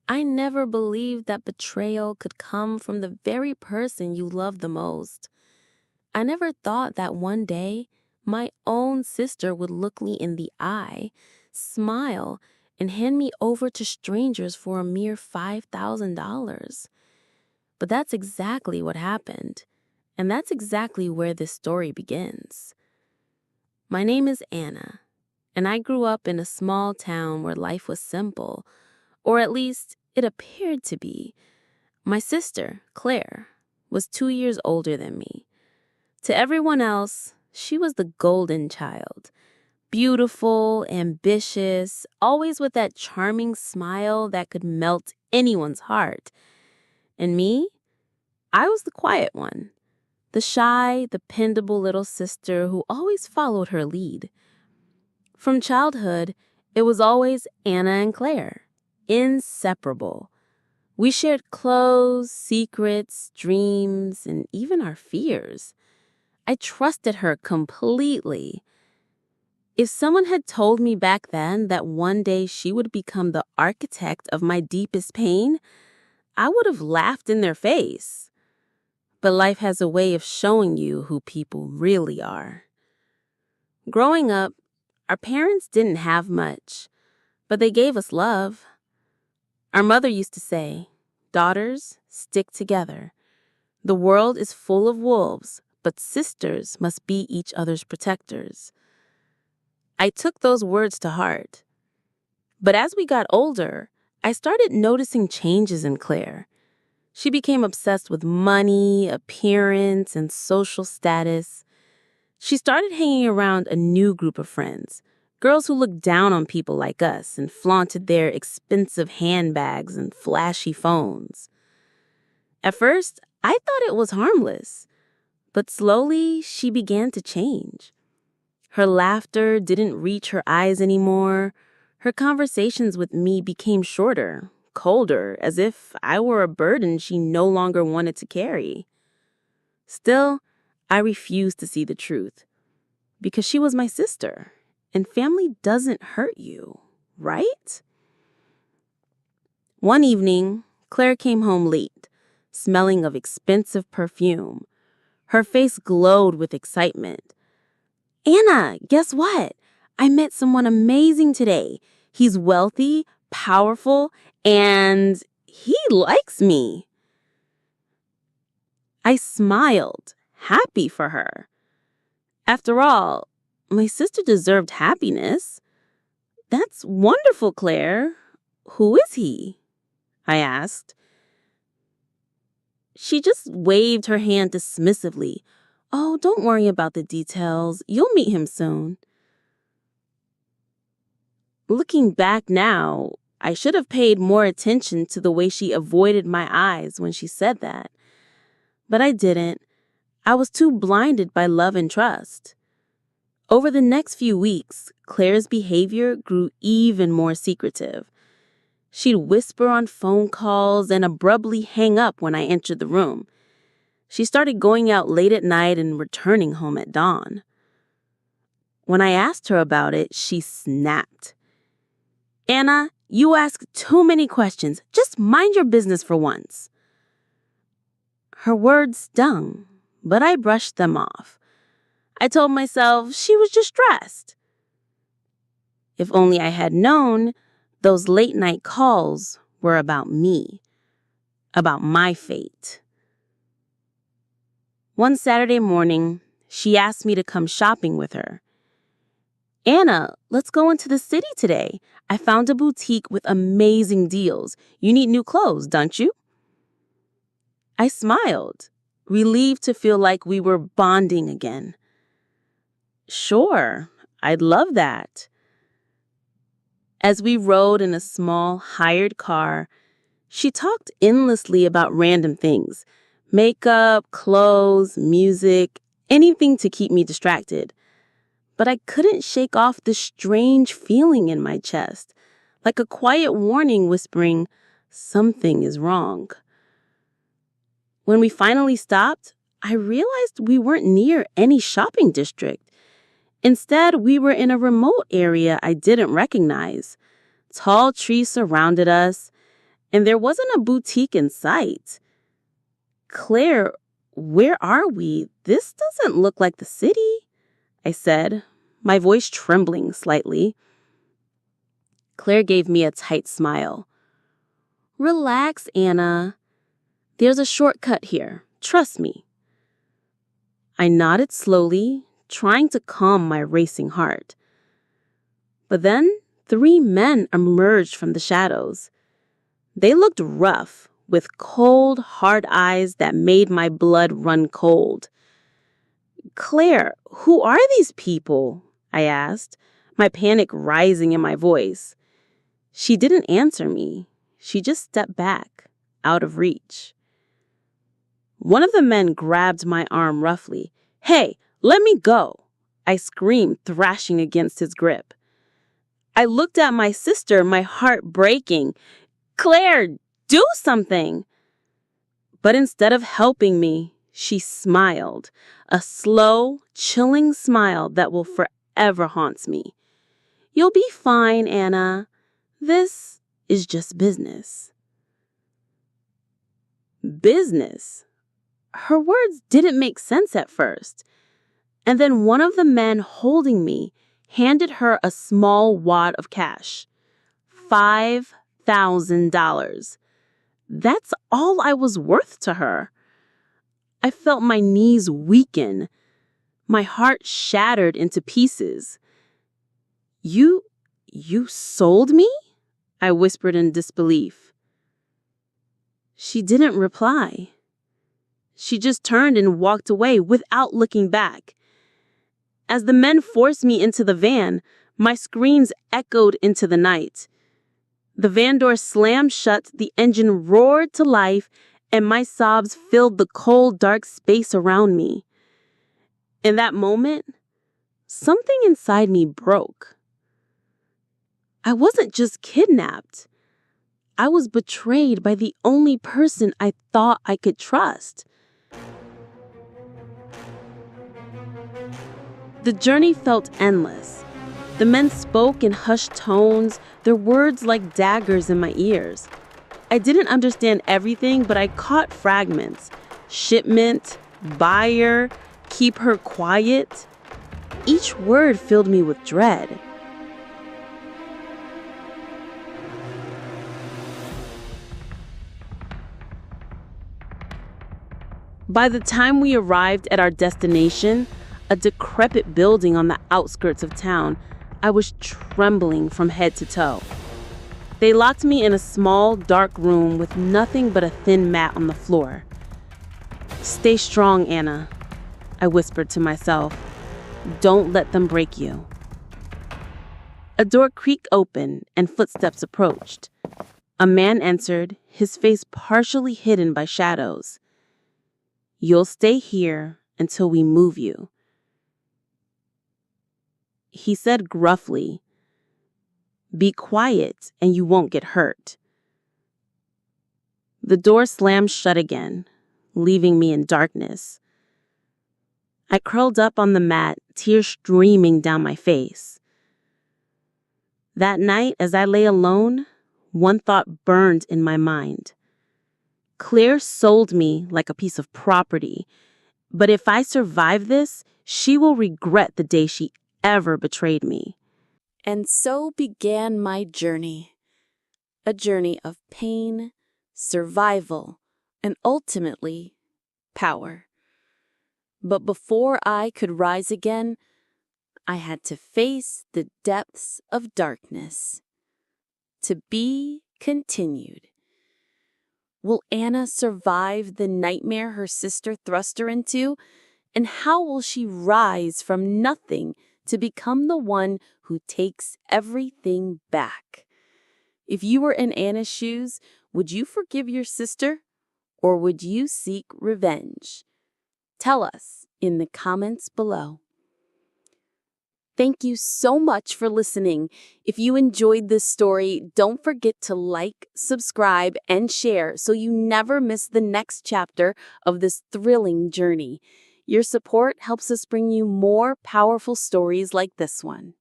I never believed that betrayal could come from the very person you love the most. I never thought that one day my own sister would look me in the eye, smile, and hand me over to strangers for a mere $5,000. But that's exactly what happened, and that's exactly where this story begins. My name is Anna, and I grew up in a small town where life was simple, or at least it appeared to be. My sister, Claire, was 2 years older than me. To everyone else, she was the golden child. Beautiful, ambitious, always with that charming smile that could melt anyone's heart. And me? I was the quiet one. The shy, dependable little sister who always followed her lead. From childhood, it was always Anna and Claire. Inseparable. We shared clothes, secrets, dreams, and even our fears. I trusted her completely. If someone had told me back then that one day she would become the architect of my deepest pain, I would have laughed in their face. But life has a way of showing you who people really are. Growing up, our parents didn't have much, but they gave us love. Our mother used to say, "Daughters, stick together. The world is full of wolves, but sisters must be each other's protectors." I took those words to heart. But as we got older, I started noticing changes in Claire. She became obsessed with money, appearance, and social status. She started hanging around a new group of friends, girls who looked down on people like us and flaunted their expensive handbags and flashy phones. At first, I thought it was harmless, but slowly she began to change. Her laughter didn't reach her eyes anymore. Her conversations with me became shorter, colder, as if I were a burden she no longer wanted to carry. Still, I refused to see the truth, because she was my sister, and family doesn't hurt you, right? One evening, Claire came home late, smelling of expensive perfume. Her face glowed with excitement. "Anna, guess what? I met someone amazing today. He's wealthy, powerful, and he likes me." I smiled, happy for her. After all, my sister deserved happiness. "That's wonderful, Claire. Who is he?" I asked. She just waved her hand dismissively. "Oh, don't worry about the details. You'll meet him soon." Looking back now, I should have paid more attention to the way she avoided my eyes when she said that. But I didn't. I was too blinded by love and trust. Over the next few weeks, Claire's behavior grew even more secretive. She'd whisper on phone calls and abruptly hang up when I entered the room. She started going out late at night and returning home at dawn. When I asked her about it, she snapped. "Anna, you ask too many questions. Just mind your business for once." Her words stung, but I brushed them off. I told myself she was just stressed. If only I had known, those late-night calls were about me, about my fate. One Saturday morning, she asked me to come shopping with her. "Anna, let's go into the city today. I found a boutique with amazing deals. You need new clothes, don't you?" I smiled, relieved to feel like we were bonding again. "Sure, I'd love that." As we rode in a small, hired car, she talked endlessly about random things: makeup, clothes, music, anything to keep me distracted. But I couldn't shake off this strange feeling in my chest, like a quiet warning whispering, something is wrong. When we finally stopped, I realized we weren't near any shopping district. Instead, we were in a remote area I didn't recognize. Tall trees surrounded us, and there wasn't a boutique in sight. "Claire, where are we? This doesn't look like the city," I said, my voice trembling slightly. Claire gave me a tight smile. "Relax, Anna. There's a shortcut here. Trust me." I nodded slowly, trying to calm my racing heart. But then 3 men emerged from the shadows. They looked rough, with cold, hard eyes that made my blood run cold. "Claire, who are these people?" I asked, my panic rising in my voice. She didn't answer me. She just stepped back, out of reach. One of the men grabbed my arm roughly. "Hey, let me go!" I screamed, thrashing against his grip. I looked at my sister, my heart breaking. "Claire, do something!" But instead of helping me, she smiled, a slow, chilling smile that will forever haunt me. "You'll be fine, Anna. This is just business." Business? Her words didn't make sense at first. And then one of the men holding me handed her a small wad of cash. $5,000. That's all I was worth to her. I felt my knees weaken. My heart shattered into pieces. You sold me?" I whispered in disbelief. She didn't reply. She just turned and walked away without looking back. As the men forced me into the van, my screams echoed into the night. The van door slammed shut, the engine roared to life, and my sobs filled the cold, dark space around me. In that moment, something inside me broke. I wasn't just kidnapped. I was betrayed by the only person I thought I could trust. The journey felt endless. The men spoke in hushed tones, their words like daggers in my ears. I didn't understand everything, but I caught fragments. Shipment, buyer, keep her quiet. Each word filled me with dread. By the time we arrived at our destination, a decrepit building on the outskirts of town, I was trembling from head to toe. They locked me in a small, dark room with nothing but a thin mat on the floor. "Stay strong, Anna," I whispered to myself. "Don't let them break you." A door creaked open and footsteps approached. A man entered, his face partially hidden by shadows. "You'll stay here until we move you," he said gruffly. "Be quiet and you won't get hurt." The door slammed shut again, leaving me in darkness. I curled up on the mat, tears streaming down my face. That night, as I lay alone, one thought burned in my mind. Claire sold me like a piece of property, but if I survive this, she will regret the day she ever betrayed me. And so began my journey. A journey of pain, survival, and ultimately, power. But before I could rise again, I had to face the depths of darkness. To be continued. Will Anna survive the nightmare her sister thrust her into? And how will she rise from nothing to become the one who takes everything back? If you were in Anna's shoes, would you forgive your sister? Or would you seek revenge? Tell us in the comments below. Thank you so much for listening. If you enjoyed this story, don't forget to like, subscribe, and share so you never miss the next chapter of this thrilling journey. Your support helps us bring you more powerful stories like this one.